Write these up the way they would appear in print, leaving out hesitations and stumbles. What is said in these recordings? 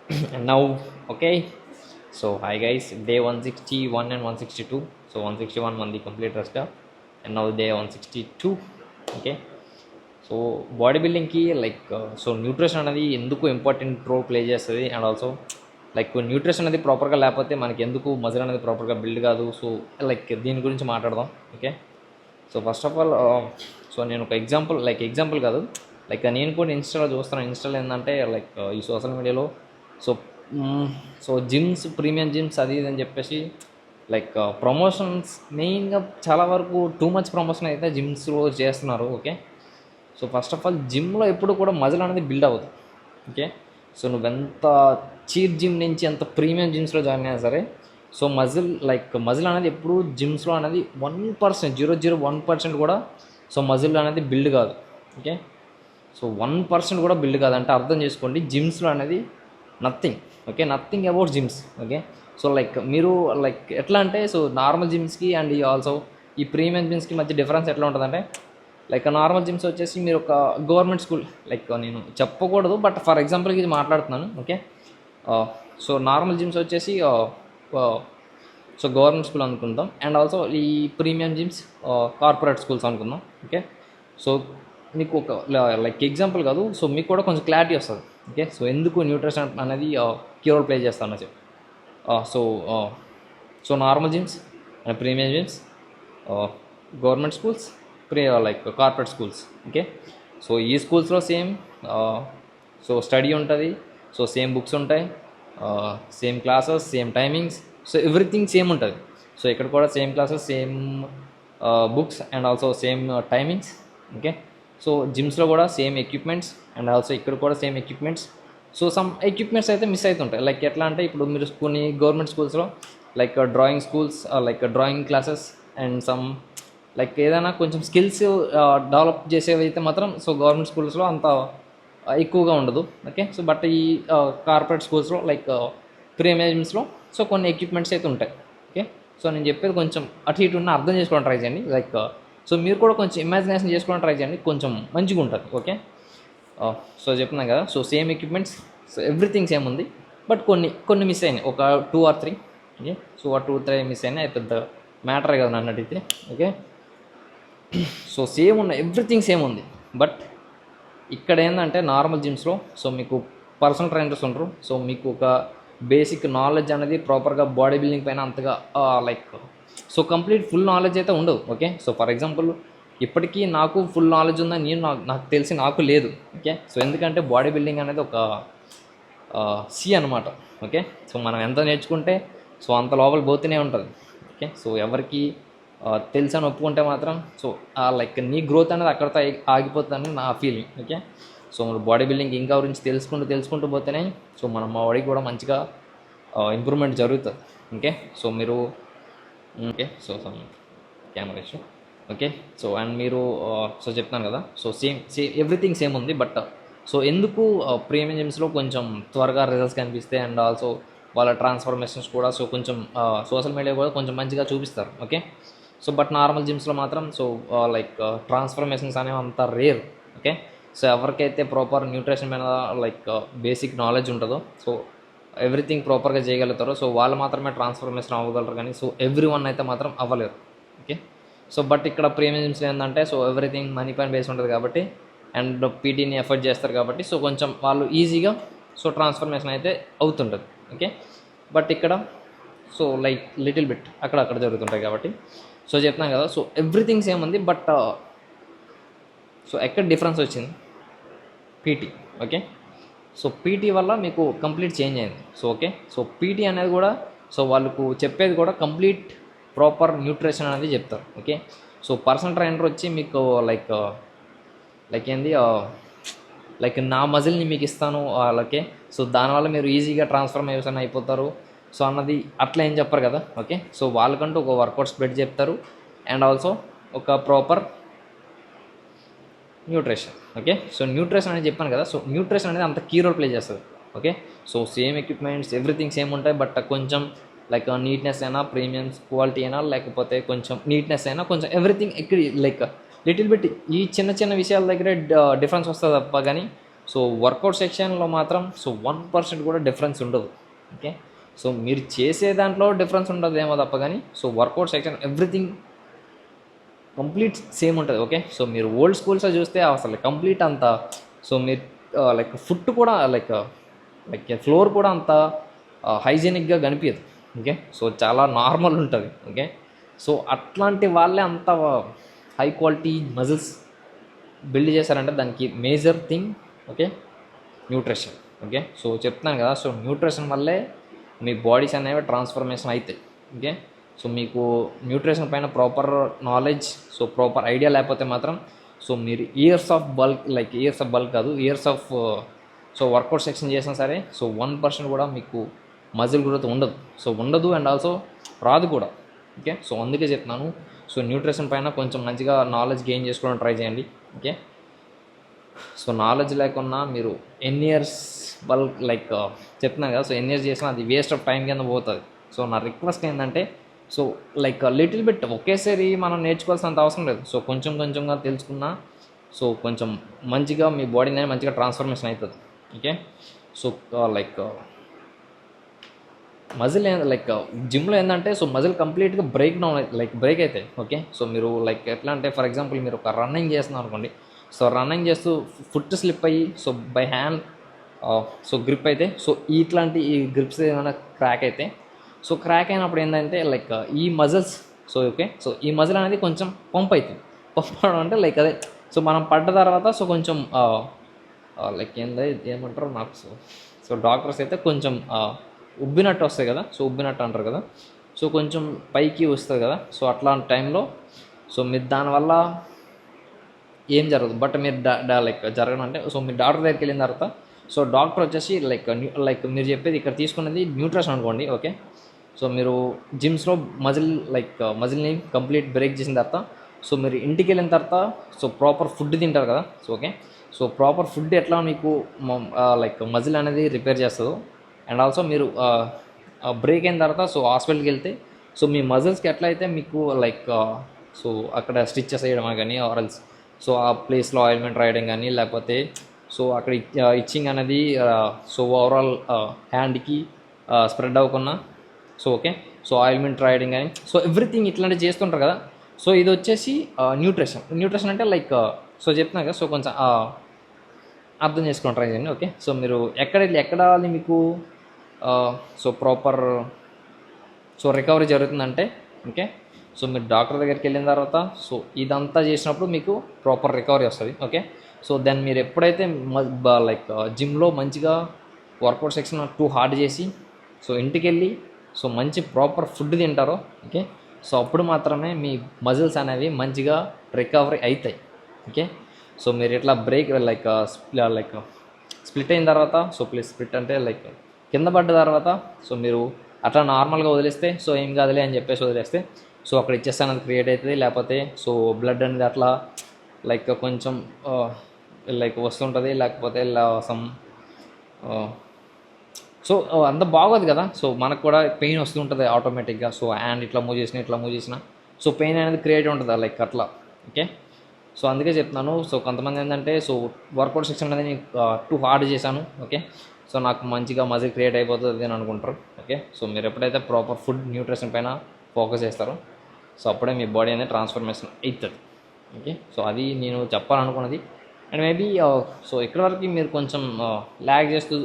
And now, okay, so hi guys, day 161 and 162. So 161 మంది complete rest, and now day 162. Okay, so body బిల్డింగ్కి like so nutrition అనేది ఎందుకు important role play చేస్తుంది, and also like nutrition అనేది ప్రాపర్గా లేకపోతే మనకి ఎందుకు మజిల్ అనేది ప్రాపర్గా బిల్డ్ కాదు. సో లైక్ దీని గురించి మాట్లాడదాం. Okay, so first of all, so నేను ఒక ఎగ్జాంపుల్ కాదు, లైక్ నేను కూడా ఇన్స్టాలో చూస్తాను. ఇన్స్టాలో ఏంటంటే లైక్ ఈ సోషల్ మీడియాలో so so gyms, premium gyms అది ఇది అని చెప్పేసి లైక్ ప్రమోషన్స్ మెయిన్గా చాలా వరకు టూ మచ్ ప్రమోషన్ అయితే జిమ్స్లో చేస్తున్నారు. Okay, so first of all జిమ్లో ఎప్పుడు కూడా మజిల్ అనేది బిల్డ్ అవ్వదు. ఓకే, సో నువ్వెంత చీప్ జిమ్ నుంచి ఎంత ప్రీమియం జిమ్స్లో జాయిన్ అయినా సరే, సో మజిల్ అనేది ఎప్పుడు జిమ్స్లో అనేది 1%, 0.01% కూడా సో మజిల్ అనేది బిల్డ్ కాదు. ఓకే, సో 1% కూడా బిల్డ్ కాదు అంటే అర్థం చేసుకోండి, జిమ్స్లో అనేది nothing. Okay, nothing about gyms. Okay, so like మీరు లైక్ ఎట్లా అంటే, సో నార్మల్ జిమ్స్కి అండ్ ఆల్సో ఈ ప్రీమియం జిమ్స్కి మధ్య డిఫరెన్స్ ఎట్లా ఉంటుందంటే, లైక్ నార్మల్ జిమ్స్ వచ్చేసి మీరు ఒక గవర్నమెంట్ స్కూల్, లైక్ నేను చెప్పకూడదు బట్ ఫర్ ఎగ్జాంపుల్కి ఇది మాట్లాడుతున్నాను. ఓకే, సో నార్మల్ జిమ్స్ వచ్చేసి సో గవర్నమెంట్ స్కూల్ అనుకుందాం, అండ్ ఆల్సో ఈ ప్రీమియం జిమ్స్ కార్పొరేట్ స్కూల్స్ అనుకుందాం. ఓకే, సో మీకు ఒక లైక్ ఎగ్జాంపుల్ కాదు, సో మీకు కూడా కొంచెం క్లారిటీ వస్తుంది. ఓకే, సో ఎందుకు న్యూట్రిషన్ అనేది కీ రోల్ ప్లే చేస్తాను చెప్పి. So so normal gyms and premium gyms, government schools, like corporate schools. Okay, so ఈ స్కూల్స్లో సేమ్ సో స్టడీ ఉంటుంది, సో సేమ్ బుక్స్ ఉంటాయి, same classes, same timings, so everything same ఉంటుంది. So ఇక్కడ కూడా same classes, same books and also same timings. Okay, so జిమ్స్లో కూడా same equipments and also ఇక్కడ కూడా same equipments. So some equipments అయితే మిస్ అవుతుంటాయి. లైక్ ఎట్లా అంటే, ఇప్పుడు మీరు కొన్ని గవర్నమెంట్ స్కూల్స్లో like drawing schools, like drawing classes and some like ఏదైనా కొంచెం స్కిల్స్ డెవలప్ చేసేవి అయితే మాత్రం సో గవర్నమెంట్ స్కూల్స్లో అంత ఎక్కువగా ఉండదు. ఓకే, సో బట్ ఈ కార్పొరేట్ స్కూల్స్లో లైక్ ప్రీమియంస్లో సో కొన్ని ఎక్విప్మెంట్స్ అయితే ఉంటాయి. ఓకే, సో నేను చెప్పేది కొంచెం అటు ఇటు ఉన్న అర్థం చేసుకోవడం ట్రై చేయండి. లైక్ సో మీరు కూడా కొంచెం ఇమాజినేషన్ చేసుకోవడం ట్రై చేయండి, కొంచెం మంచిగా ఉంటుంది. ఓకే, సో చెప్తున్నాను కదా, so same equipments, so everything same ఉంది, బట్ కొన్ని మిస్ అయినాయి, ఒక 2 or 3. ఓకే, సో ఆ 2-3 మిస్ అయినాయి, పెద్ద మ్యాటరే కదా నన్ను అడిగితే. ఓకే, సో సేమ్ ఉన్న ఎవ్రీథింగ్ సేమ్ ఉంది, బట్ ఇక్కడ ఏంటంటే నార్మల్ జిమ్స్లో సో మీకు పర్సనల్ ట్రైనర్స్ ఉండరు. సో మీకు ఒక బేసిక్ నాలెడ్జ్ అనేది ప్రాపర్గా బాడీ బిల్డింగ్ పైన అంతగా like so complete full knowledge అయితే ఉండదు. ఓకే, సో ఫర్ ఎగ్జాంపుల్ ఇప్పటికీ నాకు ఫుల్ నాలెడ్జ్ ఉందని నాకు తెలిసి నాకు లేదు. ఓకే, సో ఎందుకంటే బాడీ బిల్డింగ్ అనేది ఒక సి అనమాట. ఓకే, సో మనం ఎంత నేర్చుకుంటే సో అంత లోపల పోతూనే ఉంటుంది. ఓకే, సో ఎవరికి తెలుసు అని ఒప్పుకుంటే మాత్రం సో లైక్ నీ గ్రోత్ అనేది అక్కడితో ఆగిపోతుందని నా ఫీలింగ్. ఓకే, సో మన బాడీ బిల్డింగ్ ఇంకా గురించి తెలుసుకుంటూ పోతేనే సో మన బాడీకి కూడా మంచిగా ఇంప్రూవ్మెంట్ జరుగుతుంది. ఓకే, సో మీరు okay, so some camera issue. Okay, so and మీరు సో చెప్తాను కదా, సో సేమ్ ఎవ్రీథింగ్ సేమ్ ఉంది, బట్ సో ఎందుకు ప్రీమియం జిమ్స్లో కొంచెం త్వరగా రిజల్ట్స్ కనిపిస్తాయి అండ్ ఆల్సో వాళ్ళ ట్రాన్స్ఫర్మేషన్స్ కూడా సో కొంచెం సోషల్ మీడియా కూడా కొంచెం మంచిగా చూపిస్తారు. ఓకే, సో బట్ నార్మల్ జిమ్స్లో మాత్రం సో లైక్ ట్రాన్స్ఫర్మేషన్స్ అనేవి అంత రేర్. ఓకే, సో ఎవరికైతే ప్రాపర్ న్యూట్రిషన్ మీద లైక్ బేసిక్ నాలెడ్జ్ ఉంటుందో, సో ఎవ్రీథింగ్ ప్రాపర్గా చేయగలుగుతారో సో వాళ్ళు మాత్రమే ట్రాన్స్ఫర్మేషన్ అవ్వగలరు, కానీ సో ఎవ్రీ వన్ అయితే మాత్రం అవ్వలేరు. ఓకే, సో బట్ ఇక్కడ ప్రీమియం జిమ్స్లో ఏంటంటే సో ఎవ్రీథింగ్ మనీ పైన బేస్ ఉంటుంది కాబట్టి అండ్ పీటీని ఎఫర్ట్ చేస్తారు కాబట్టి సో కొంచెం వాళ్ళు ఈజీగా సో ట్రాన్స్ఫర్మేషన్ అయితే అవుతుంటుంది. ఓకే, బట్ ఇక్కడ సో లైక్ లిటిల్ బిట్ అక్కడ జరుగుతుంటాయి కాబట్టి సో చెప్తున్నాను కదా, సో ఎవ్రీథింగ్ సేమ్ ఉంది, బట్ సో ఎక్కడ డిఫరెన్స్ వచ్చింది, పీటీ. ఓకే, సో పీటీ వల్ల మీకు కంప్లీట్ చేంజ్ అయింది. సో ఓకే, సో పీటీ అనేది కూడా సో వాళ్ళకు చెప్పేది కూడా కంప్లీట్ ప్రాపర్ న్యూట్రిషన్ అనేది చెప్తారు. ఓకే, సో పర్సనల్ ట్రైనర్ వచ్చి మీకు లైక్ ఏంది లైక్ నా మజిల్ని మీకు ఇస్తాను వాళ్ళకే, సో దానివల్ల మీరు ఈజీగా ట్రాన్స్ఫర్మేషన్ అయిపోతారు సో అన్నది అట్లా ఏం చెప్పరు కదా. ఓకే, సో వాళ్ళకంటూ ఒక వర్కౌట్ స్ప్రెడ్ చెప్తారు అండ్ ఆల్సో ఒక proper nutrition. Okay, so nutrition అనేది చెప్పాను కదా, సో న్యూట్రిషన్ అనేది అంత కీ రోల్ ప్లే చేస్తుంది. Okay, so same equipments everything same ఉంటాయి, బట్ కొంచెం లైక్ నీట్నెస్ అయినా, ప్రీమియం క్వాలిటీ అయినా, లేకపోతే కొంచెం నీట్నెస్ అయినా, కొంచెం ఎవ్రీథింగ్ లైక్ లిటిల్ బిట్ ఈ చిన్న విషయాల దగ్గర డిఫరెన్స్ వస్తుంది తప్ప, కానీ సో వర్కౌట్ సెక్షన్లో మాత్రం సో 1% కూడా డిఫరెన్స్ ఉండదు. ఓకే, సో మీరు చేసే దాంట్లో డిఫరెన్స్ ఉండదు ఏమో తప్ప కానీ so workout section everything complete same ఉంటుంది. ఓకే, సో మీరు ఓల్డ్ స్కూల్స్లో చూస్తే అసలు కంప్లీట్ అంత సో మీరు లైక్ ఫుట్ కూడా లైక్ ఫ్లోర్ కూడా అంత హైజీనిక్గా కనిపించదు. ఓకే, సో చాలా నార్మల్ ఉంటుంది. ఓకే, సో అట్లాంటి వాళ్ళే అంత హై క్వాలిటీ మజిల్స్ బిల్డ్ చేశారంటే దానికి major thing okay nutrition. Okay, so చెప్తున్నాను కదా, సో న్యూట్రిషన్ వల్లే మీ బాడీస్ అనేవి ట్రాన్స్ఫర్మేషన్ అవుతాయి. ఓకే, సో మీకు న్యూట్రిషన్ పైన proper knowledge so proper idea లేకపోతే మాత్రం సో మీరు ఇయర్స్ ఆఫ్ బల్క్ కాదు, years of so workout section చేసినా సరే సో 1% కూడా మీకు మజిల్ గ్రోత్ ఉండదు అండ్ ఆల్సో రాదు కూడా. ఓకే, సో అందుకే చెప్తున్నాను, సో న్యూట్రిషన్ పైన కొంచెం మంచిగా నాలెడ్జ్ గెయిన్ చేసుకోవడం ట్రై చేయండి. ఓకే, సో నాలెడ్జ్ లేకున్నా మీరు ఎన్ని ఇయర్స్ చెప్తున్నాను కదా, సో ఎన్ని ఇయర్స్ చేసినా అది వేస్ట్ ఆఫ్ టైం కింద పోతుంది. సో నా రిక్వెస్ట్ ఏంటంటే సో లిటిల్ బిట్ ఒకేసారి మనం నేర్చుకోవాల్సినంత అవసరం లేదు. సో కొంచెంగా తెలుసుకున్నా సో కొంచెం మంచిగా మీ బాడీని మంచిగా ట్రాన్స్ఫర్మేషన్ అవుతుంది. ఓకే, సో మజిల్ జిమ్లో ఏంటంటే సో మజిల్ కంప్లీట్గా బ్రేక్ అవుతాయి. ఓకే, సో మీరు ఎట్లా అంటే ఫర్ ఎగ్జాంపుల్ మీరు ఒక రన్నింగ్ చేస్తున్నారు అనుకోండి, సో రన్నింగ్ చేస్తూ ఫుట్ స్లిప్ అయ్యి so by hand so grip అయితే సో ఇట్లాంటి ఈ గ్రిప్స్ ఏమైనా క్రాక్ అయితే సో క్రాక్ అయినప్పుడు ఏంటంటే ఈ మజిల్స్ సో ఈ మజిల్ అనేది కొంచెం పంప్ అవుతుంది. పంప్ అవడం అంటే అదే సో మనం పడ్డ తర్వాత సో కొంచెం ఏమంటారు నాకు సో డాక్టర్స్ అయితే కొంచెం ఉబ్బినట్టు వస్తాయి కదా, సో ఉబ్బినట్టు అంటారు కదా, సో కొంచెం పైకి వస్తుంది కదా, సో అట్లాంటి టైంలో సో మీరు దానివల్ల ఏం జరగదు. బట్ మీరు జరగడం అంటే సో మీరు డాక్టర్ దగ్గరికి వెళ్ళిన తర్వాత సో డాక్టర్ వచ్చేసి మీరు చెప్పేది ఇక్కడ తీసుకున్నది న్యూట్రిషన్ అనుకోండి. ఓకే, సో మీరు జిమ్స్లో మజిల్ని కంప్లీట్ బ్రేక్ చేసిన తర్వాత సో మీరు ఇంటికి వెళ్ళిన తర్వాత సో ప్రాపర్ ఫుడ్ తింటారు కదా. So okay, so proper food ఎట్లా మీకు మజిల్ అనేది రిపేర్ చేస్తుందో అండ్ ఆల్సో మీరు బ్రేక్ అయిన తర్వాత సో హాస్పిటల్కి వెళ్తే సో మీ మజిల్స్కి ఎట్లా అయితే మీకు సో అక్కడ స్టిచ్చెస్ వేయడం కానీ ఆరల్స్ సో ఆ ప్లేస్లో ఆయిల్మెంట్ రాయడం కానీ లేకపోతే సో అక్కడ ఇచ్చింగ్ అనేది సో ఓవరాల్ హ్యాండ్కి స్ప్రెడ్ అవ్వకుండా సో ఓకే సో ఆయిల్మెంట్ రాయడం కానీ సో ఎవ్రీథింగ్ ఇట్లాంటివి చేస్తుంటారు కదా. సో ఇది వచ్చేసి న్యూట్రిషన్ అంటే సో చెప్తున్నా కదా, సో కొంచెం అర్థం చేసుకొని ట్రై చేయండి. ఓకే, సో మీరు ఎక్కడ మీకు సో ప్రాపర్ సో రికవరీ జరుగుతుందంటే ఓకే, సో మీరు డాక్టర్ దగ్గరికి వెళ్ళిన తర్వాత సో ఇదంతా చేసినప్పుడు మీకు ప్రాపర్ రికవరీ వస్తుంది. ఓకే, సో దెన్ మీరు ఎప్పుడైతే జిమ్లో మంచిగా వర్కౌట్ సెక్షన్ టూ హార్డ్ చేసి సో ఇంటికి వెళ్ళి సో మంచి ప్రాపర్ ఫుడ్ తింటారో ఓకే, సో అప్పుడు మాత్రమే మీ మజిల్స్ అనేవి మంచిగా రికవరీ అవుతాయి. ఓకే, సో మీరు ఇట్లా బ్రేక్ స్ప్లిట్ అయిన తర్వాత సో స్ప్లిట్ అంటే కింద పడ్డ తర్వాత సో మీరు అట్లా నార్మల్గా వదిలేస్తే సో ఏం కాదులే అని చెప్పేసి వదిలేస్తే సో అక్కడ ఇచ్చేస్తే అనేది క్రియేట్ అవుతుంది. లేకపోతే సో బ్లడ్ అనేది అట్లా కొంచెం వస్తుంటుంది, లేకపోతే సమ్ సో అంత బాగోదు కదా. సో మనకు కూడా పెయిన్ వస్తుంటుంది ఆటోమేటిక్గా. సో హ్యాండ్ ఇట్లా మూవ్ చేసినా సో పెయిన్ అనేది క్రియేట్ ఉంటుంది అట్లా. ఓకే, సో అందుకే చెప్తున్నాను. సో కొంతమంది ఏంటంటే సో వర్కౌట్ సెక్షన్ అనేది టూ హార్డ్ చేశాను ఓకే, సో నాకు మంచిగా మజిల్ క్రియేట్ అయిపోతుంది అని అనుకుంటారు. ఓకే, సో మీరు ఎప్పుడైతే ప్రాపర్ ఫుడ్ న్యూట్రిషన్ పైన ఫోకస్ చేస్తారో సో అప్పుడే మీ బాడీ అనేది ట్రాన్స్ఫర్మేషన్ అవుతుంది. ఓకే, సో అది నేను చెప్పాలనుకున్నది. అండ్ మేబీ సో ఇక్కడ వరకు మీరు కొంచెం ల్యాగ్ చేస్తూ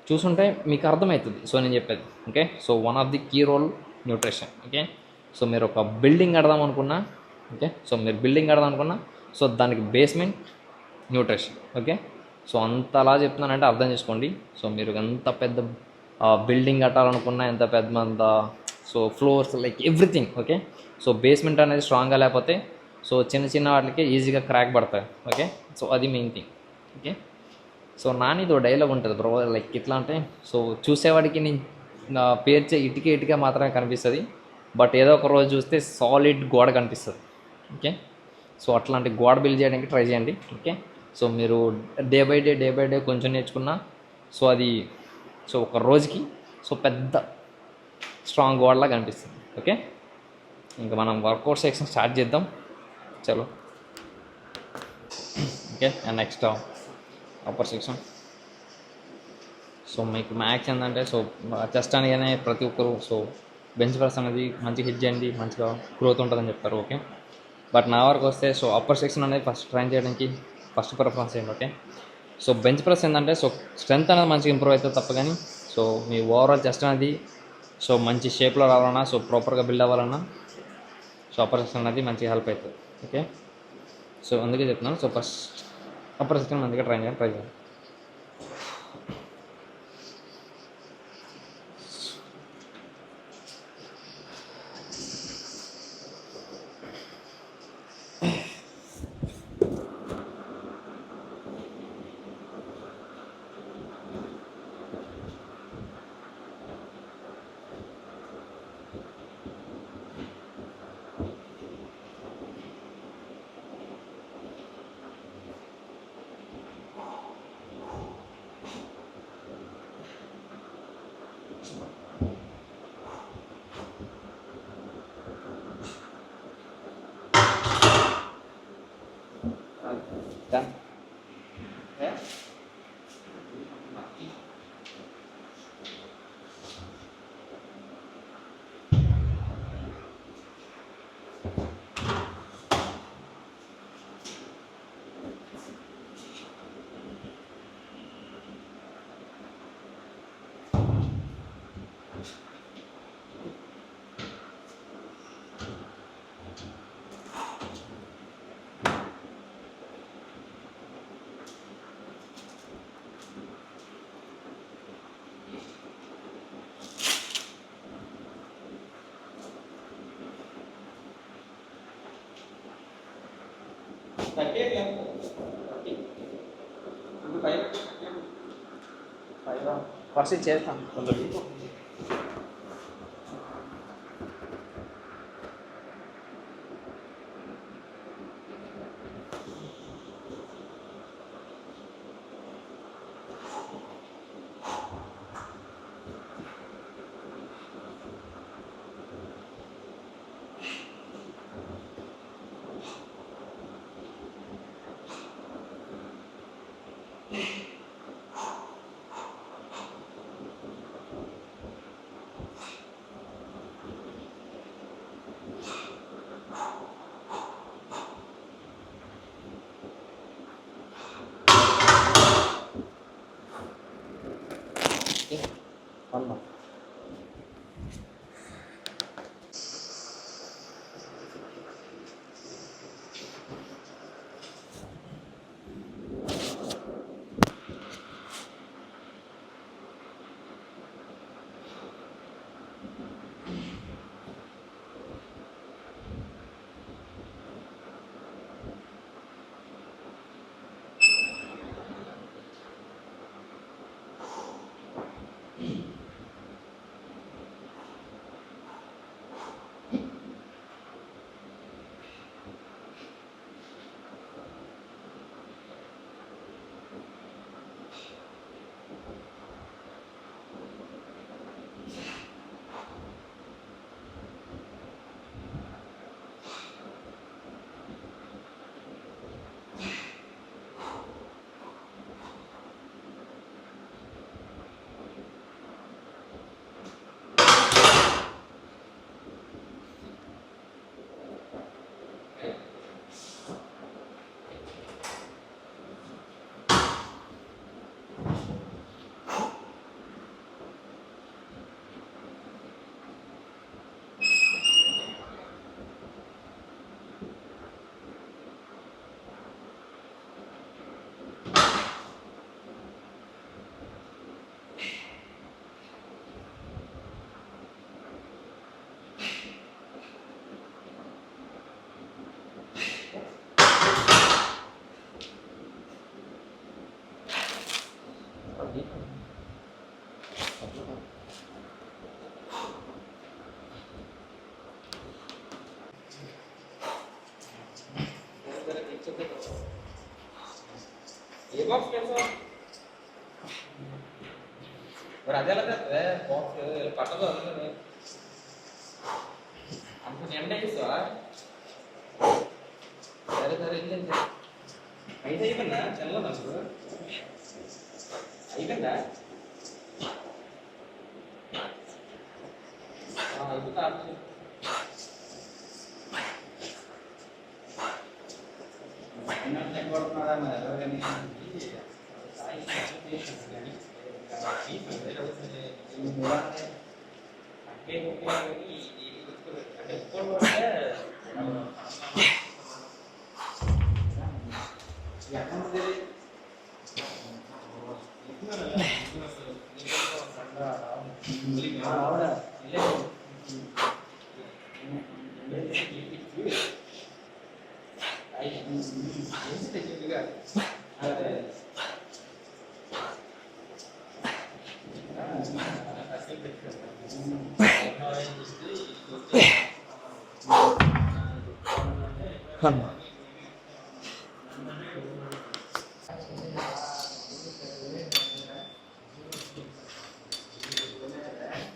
చూసుంటే మీకు అర్థమవుతుంది సో నేను చెప్పేది. Okay, so one of the key role nutrition. Okay, so మీరు ఒక బిల్డింగ్ కడదాం అనుకున్నా ఓకే, సో మీరు బిల్డింగ్ కడదాం అనుకున్నా సో దానికి బేస్మెంట్ న్యూట్రిషన్. ఓకే, సో అంతలా చెప్తున్నానంటే అర్థం చేసుకోండి. సో మీరు ఎంత పెద్ద బిల్డింగ్ కట్టాలనుకున్నా ఎంత పెద్ద so floors everything okay, so basement అనేది స్ట్రాంగ్గా లేకపోతే సో చిన్న వాటికి ఈజీగా క్రాక్ పడతాయి. ఓకే, సో అది మెయిన్ థింగ్. ఓకే, సో నానిదో డైలాగ్ ఉంటుంది బ్రో, ఇట్లా అంటే సో చూసేవాడికి నేను పేర్చే ఇటుక మాత్రమే కనిపిస్తుంది, బట్ ఏదో ఒక రోజు చూస్తే సాలిడ్ గోడ కనిపిస్తుంది. ఓకే, సో అట్లాంటి గోడ బిల్డ్ చేయడానికి ట్రై చేయండి. ఓకే, సో మీరు డే బై డే కొంచెం నేర్చుకున్నా సో అది సో ఒక రోజుకి సో పెద్ద స్ట్రాంగ్ గోడలా కనిపిస్తుంది. ఓకే, ఇంకా మనం వర్కౌట్ సెక్షన్ స్టార్ట్ చేద్దాం. చలో okay, and next upper section. So మీకు మ్యాక్స్ ఏంటంటే సో చెస్ట్ అనగానే ప్రతి ఒక్కరు సో బెంచ్ ప్రెస్ అనేది మంచిగా హిట్ చేయండి, మంచిగా గ్రోత్ ఉంటుందని చెప్తారు. ఓకే, బట్ నా వరకు వస్తే సో అప్పర్ సెక్షన్ అనేది ఫస్ట్ ట్రైన్ చేయడానికి ఫస్ట్ ప్రిఫరెన్స్ చేయండి. ఓకే, సో బెంచ్ ప్రెస్ ఏంటంటే సో స్ట్రెంత్ అనేది మంచిగా ఇంప్రూవ్ అవుతుంది తప్ప కానీ సో మీ ఓవరాల్ చెస్ట్ అనేది సో మంచి షేప్లో రావాలన్నా సో ప్రాపర్గా బిల్డ్ అవ్వాలన్నా సో అప్పర్ సెక్షన్ అనేది మంచిగా హెల్ప్ అవుతుంది. ఓకే, సో అందుకే చెప్తున్నాను. సో ఫస్ట్ అప్పర్ సెక్షన్ మంచిగా ట్రై చేయండి. Done. Yeah. ఫస్ట్ చేస్తాను. One more. ये बॉक्स कैसा और अदे लगता है बॉक्स पटल है हमको नेम नहीं सर सर सर इधर ऐसे ही बनना चलो ना sir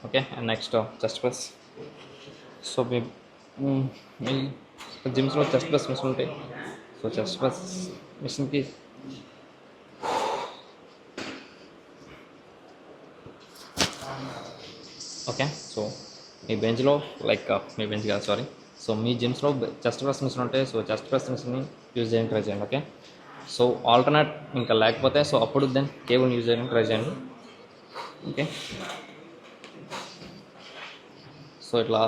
okay. And next chest press. So మీ జిమ్స్లో చెస్ట్ ప్రెస్ మిషన్ ఉంటాయి. సో చెస్ట్ ప్రెస్ మిషన్కి ఓకే. సో మీ బెంచ్లో మీ బెంచ్ కాదు, సారీ. సో మీ జిమ్స్లో చెస్ట్ ప్రెస్ మిషన్ ఉంటాయి. సో చెస్ట్ ప్రెస్ మిషన్ని యూజ్ చేయడానికి ట్రై చేయండి. ఓకే. సో ఆల్టర్నేట్ ఇంకా లేకపోతే సో అప్పుడు దెన్ కేబుల్ యూజ్ చేయడానికి ట్రై చేయండి. ఓకే. సో ఇట్లా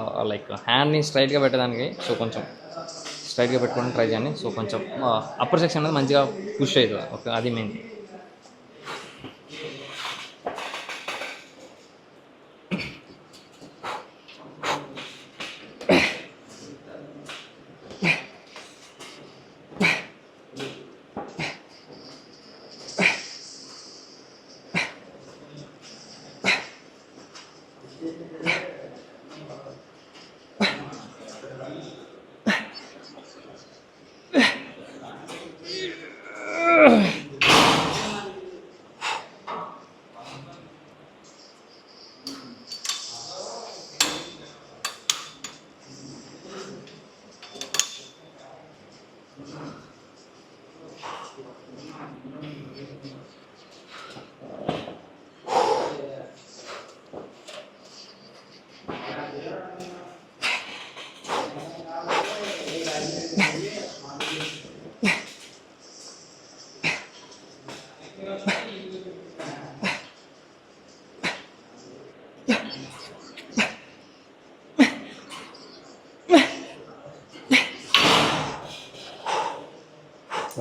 హ్యాండ్ని స్ట్రైట్గా పెట్టడానికి సో కొంచెం స్ట్రైట్గా పెట్టుకోవడానికి ట్రై చేయండి. సో కొంచెం అప్పర్ సెక్షన్ అనేది మంచిగా పుష్ అవుతుంది. ఓకే, అది మెయిన్.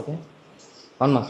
ఓకే, అవునమ్మా.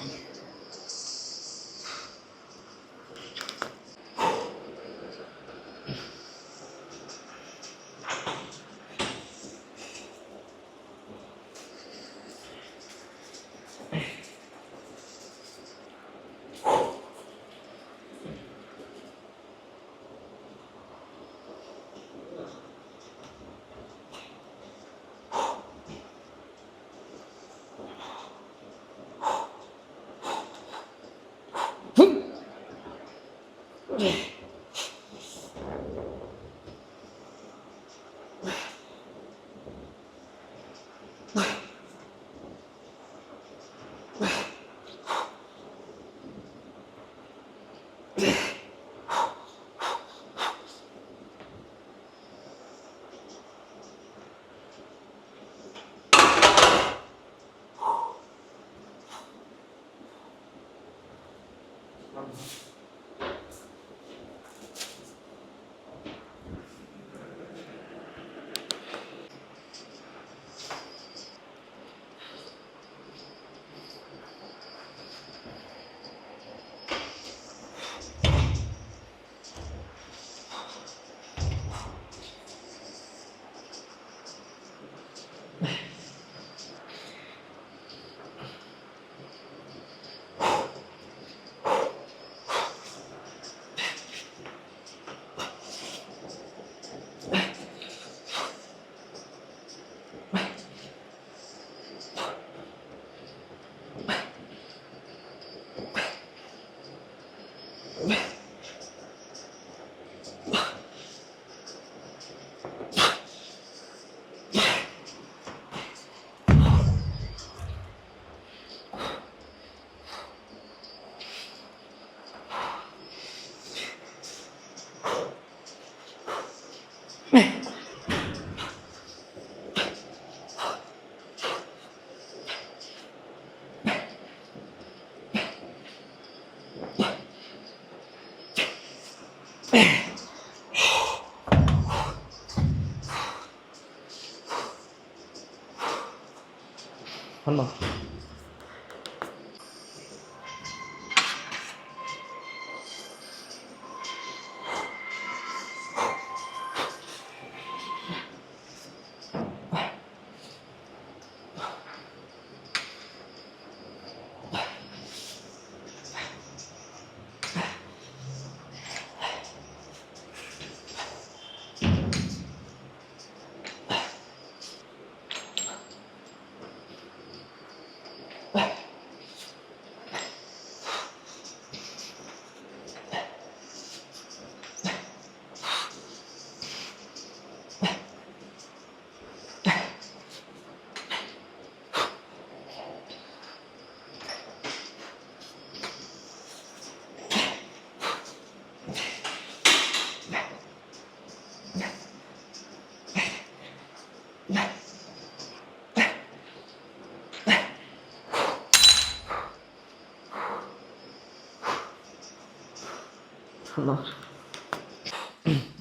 అన్నా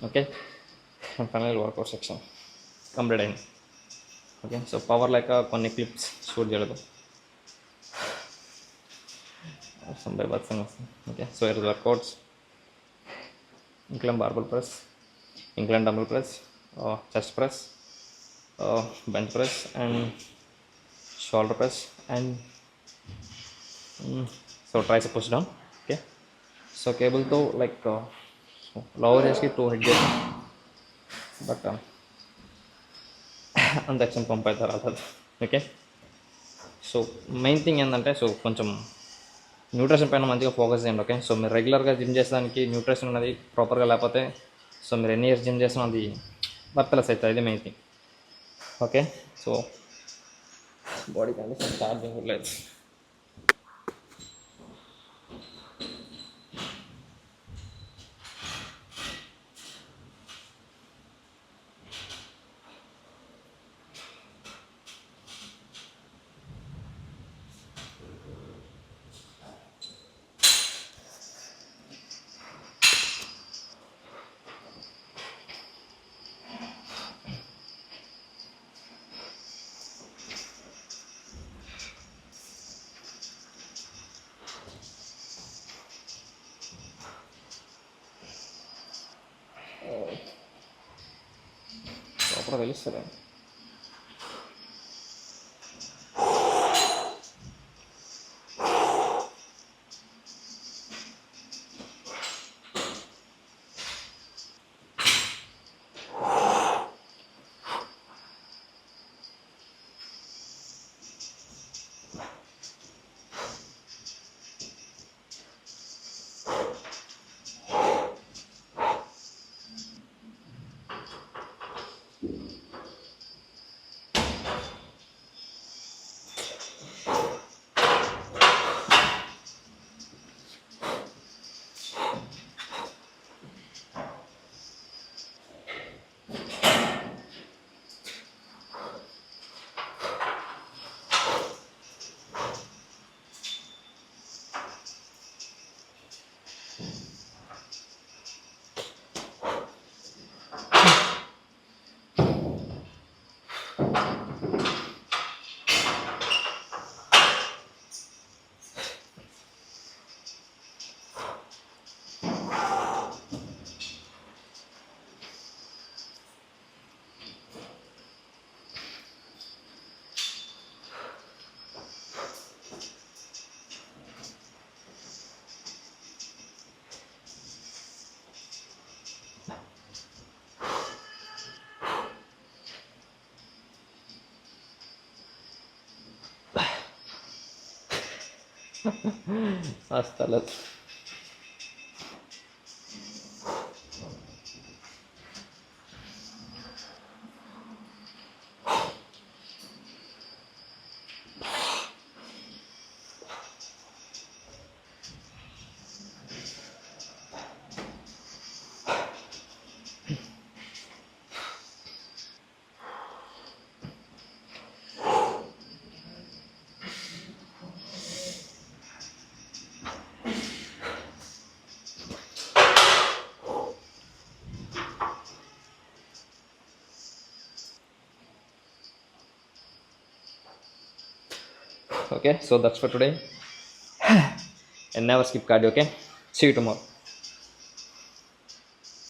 okay final workout section complete అయింది. ఓకే సో పవర్ లేక కొన్ని క్లిప్స్ షూట్ చేయలేదు. Okay so it workouts incline barbell press, incline dumbbell press, chest press, bench press, and shoulder press, and so tricep push down. Okay, so cable to like lower చేసి 2 hit చేస్తాం, but అంత ఎక్షన్ pump అయితే రాదు. Okay so main thing ఏంటంటే so కొంచెం nutrition పైన మంచిగా focus చేయండి. ఓకే సో మీరు రెగ్యులర్గా జిమ్ చేసేదానికి న్యూట్రిషన్ ఉన్నది ప్రాపర్గా లేకపోతే సో మీరు ఎన్ని ఇయర్స్ జిమ్ చేసినా అది వర్త్లెస్ అవుతుంది. ఇది main thing. Okay so body condition charging లేదు. ప్రాపర్గా తెలుస్తుంది. వస్తలేదు. Okay, so that's for today. And never skip cardio. Okay, see you tomorrow.